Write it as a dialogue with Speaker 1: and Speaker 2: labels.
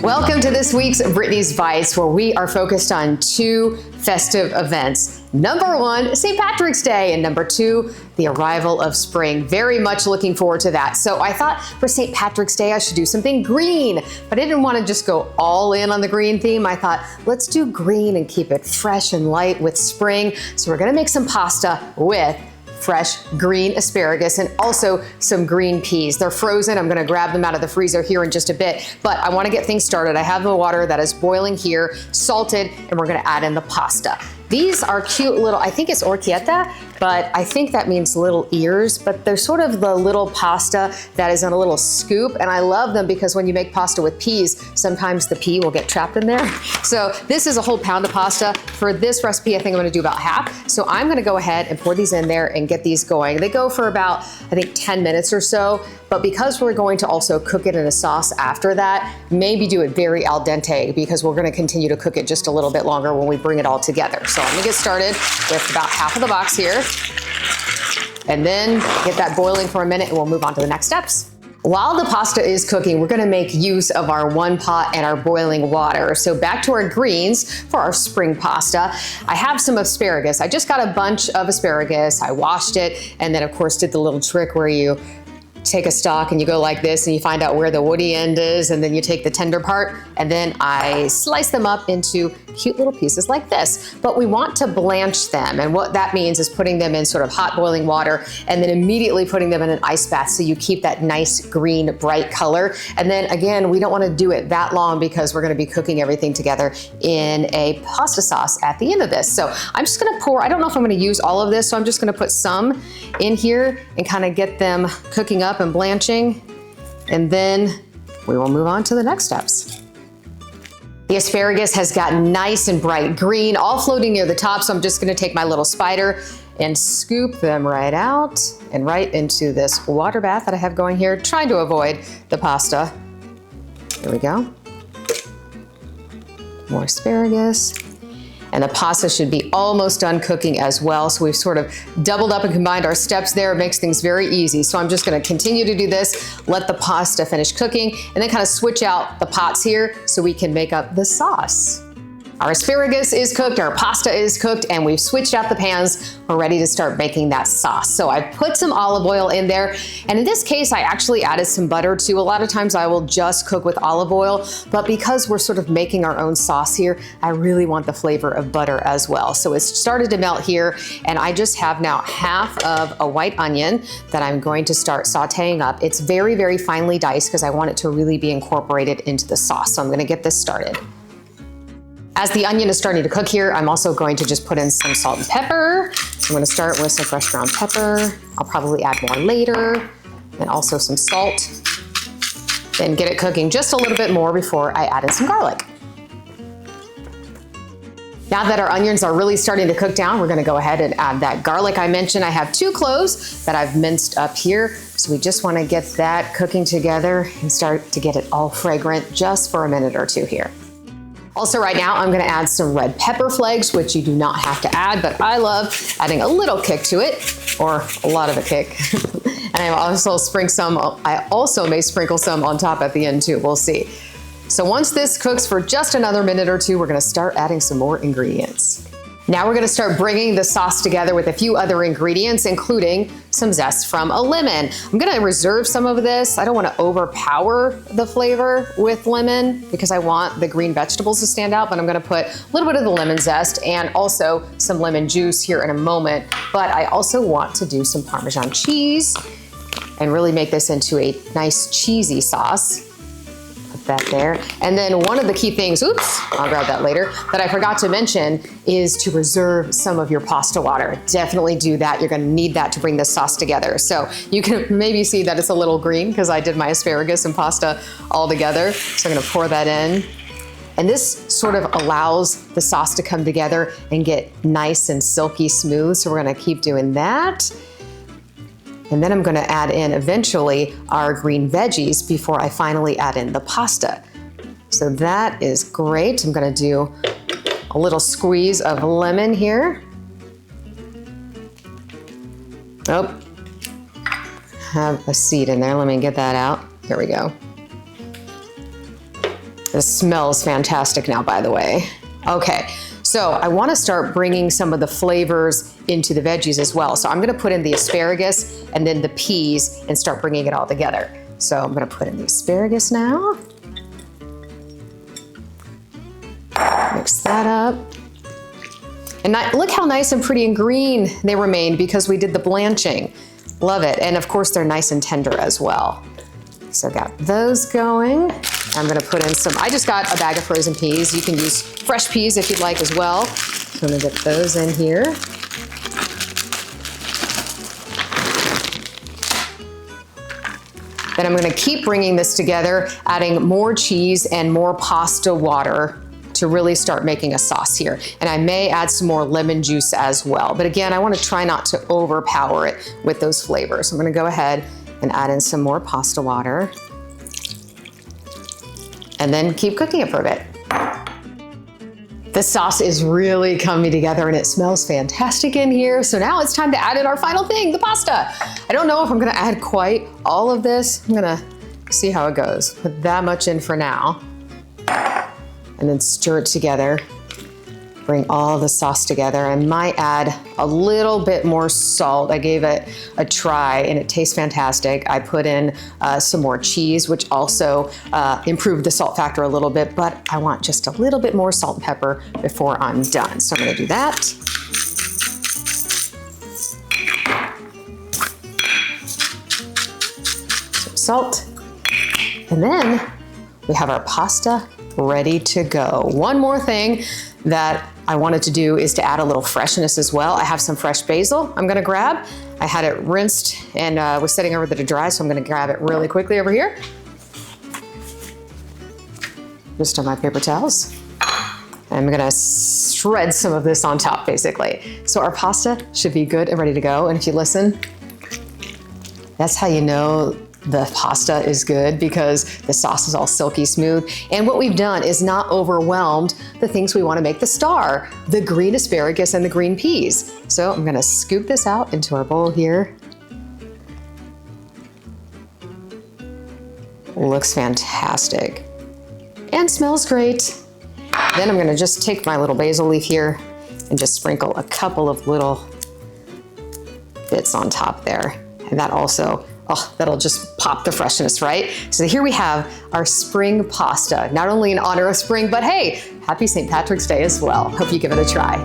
Speaker 1: Welcome to this week's Brittany's Bites, where we are focused on 2 festive events. Number 1, St. Patrick's Day, and number 2, the arrival of spring. Very much looking forward to that. So I thought for St. Patrick's Day, I should do something green, but I didn't want to just go all in on the green theme. I thought, let's do green and keep it fresh and light with spring. So we're gonna make some pasta with fresh green asparagus and also some green peas. They're frozen. I'm gonna grab them out of the freezer here in just a bit, but I wanna get things started. I have the water that is boiling here, salted, and we're gonna add in the pasta. These are cute little, I think it's orchietta, but I think that means little ears, but they're sort of the little pasta that is in a little scoop, and I love them because when you make pasta with peas, sometimes the pea will get trapped in there. So this is a whole pound of pasta. For this recipe, I think I'm gonna do about half. So I'm gonna go ahead and pour these in there and get these going. They go for about, I think, 10 minutes or so, but because we're going to also cook it in a sauce after that, maybe do it very al dente because we're gonna continue to cook it just a little bit longer when we bring it all together. So I'm gonna get started with about half of the box here, and then get that boiling for a minute and we'll move on to the next steps. While the pasta is cooking, we're gonna make use of our 1 pot and our boiling water. So back to our greens for our spring pasta. I have some asparagus. I just got a bunch of asparagus. I washed it, and then of course did the little trick where you take a stalk and you go like this and you find out where the woody end is, and then you take the tender part, and then I slice them up into cute little pieces like this. But we want to blanch them, and what that means is putting them in sort of hot boiling water and then immediately putting them in an ice bath so you keep that nice green bright color. And then again, we don't want to do it that long because we're going to be cooking everything together in a pasta sauce at the end of this. So I'm just going to pour, I don't know if I'm going to use all of this, so I'm just going to put some in here and kind of get them cooking up and blanching, and then we will move on to the next steps. The asparagus has gotten nice and bright green, all floating near the top, so I'm just gonna take my little spider and scoop them right out and right into this water bath that I have going here, trying to avoid the pasta. There we go. More asparagus. And the pasta should be almost done cooking as well. So we've sort of doubled up and combined our steps there. It makes things very easy. So I'm just gonna continue to do this, let the pasta finish cooking, and then kind of switch out the pots here so we can make up the sauce. Our asparagus is cooked, our pasta is cooked, and we've switched out the pans. We're ready to start making that sauce. So I put some olive oil in there, and in this case, I actually added some butter too. A lot of times I will just cook with olive oil, but because we're sort of making our own sauce here, I really want the flavor of butter as well. So it's started to melt here, and I just have now half of a white onion that I'm going to start sauteing up. It's very, very finely diced because I want it to really be incorporated into the sauce. So I'm gonna get this started. As the onion is starting to cook here, I'm also going to just put in some salt and pepper. So I'm gonna start with some fresh ground pepper. I'll probably add more later, and also some salt. Then get it cooking just a little bit more before I add in some garlic. Now that our onions are really starting to cook down, we're gonna go ahead and add that garlic I mentioned. I have 2 cloves that I've minced up here. So we just wanna get that cooking together and start to get it all fragrant just for a minute or 2 here. Also right now, I'm gonna add some red pepper flakes, which you do not have to add, but I love adding a little kick to it, or a lot of a kick. And I also may sprinkle some on top at the end too, we'll see. So once this cooks for just another minute or 2, we're gonna start adding some more ingredients. Now we're gonna start bringing the sauce together with a few other ingredients, including some zest from a lemon. I'm gonna reserve some of this. I don't wanna overpower the flavor with lemon because I want the green vegetables to stand out, but I'm gonna put a little bit of the lemon zest and also some lemon juice here in a moment. But I also want to do some Parmesan cheese and really make this into a nice cheesy sauce. That there. And then one of the key things, oops, I'll grab that later, that I forgot to mention is to reserve some of your pasta water. Definitely do that. You're gonna need that to bring this sauce together. So you can maybe see that it's a little green because I did my asparagus and pasta all together. So I'm gonna pour that in. And this sort of allows the sauce to come together and get nice and silky smooth. So we're gonna keep doing that. And then I'm gonna add in eventually our green veggies before I finally add in the pasta. So that is great. I'm gonna do a little squeeze of lemon here. Oh, have a seed in there. Let me get that out. There we go. This smells fantastic now, by the way. Okay, so I want to start bringing some of the flavors into the veggies as well. So I'm going to put in the asparagus and then the peas and start bringing it all together. So I'm going to put in the asparagus now. Mix that up. And look how nice and pretty and green they remained because we did the blanching. Love it. And of course, they're nice and tender as well. So got those going. I'm gonna put in some, I just got a bag of frozen peas. You can use fresh peas if you'd like as well. So I'm gonna get those in here. Then I'm gonna keep bringing this together, adding more cheese and more pasta water to really start making a sauce here. And I may add some more lemon juice as well. But again, I wanna try not to overpower it with those flavors. So I'm gonna go ahead and add in some more pasta water. And then keep cooking it for a bit. The sauce is really coming together and it smells fantastic in here. So now it's time to add in our final thing, the pasta. I don't know if I'm gonna add quite all of this. I'm gonna see how it goes. Put that much in for now. And then stir it together. Bring all the sauce together. I might add a little bit more salt. I gave it a try and it tastes fantastic. I put in some more cheese, which also improved the salt factor a little bit, but I want just a little bit more salt and pepper before I'm done. So I'm gonna do that. Some salt. And then we have our pasta ready to go. One more thing that I wanted to do is to add a little freshness as well. I have some fresh basil I'm gonna grab. I had it rinsed and was setting over to dry, so I'm gonna grab it really quickly over here. Just on my paper towels. I'm gonna shred some of this on top, basically. So our pasta should be good and ready to go. And if you listen, that's how you know the pasta is good, because the sauce is all silky smooth. And what we've done is not overwhelmed the things we want to make the star, the green asparagus and the green peas. So I'm gonna scoop this out into our bowl here. Looks fantastic and smells great. Then I'm gonna just take my little basil leaf here and just sprinkle a couple of little bits on top there. And that also, oh, that'll just pop the freshness, right? So here we have our spring pasta, not only in honor of spring, but hey, happy St. Patrick's Day as well. Hope you give it a try.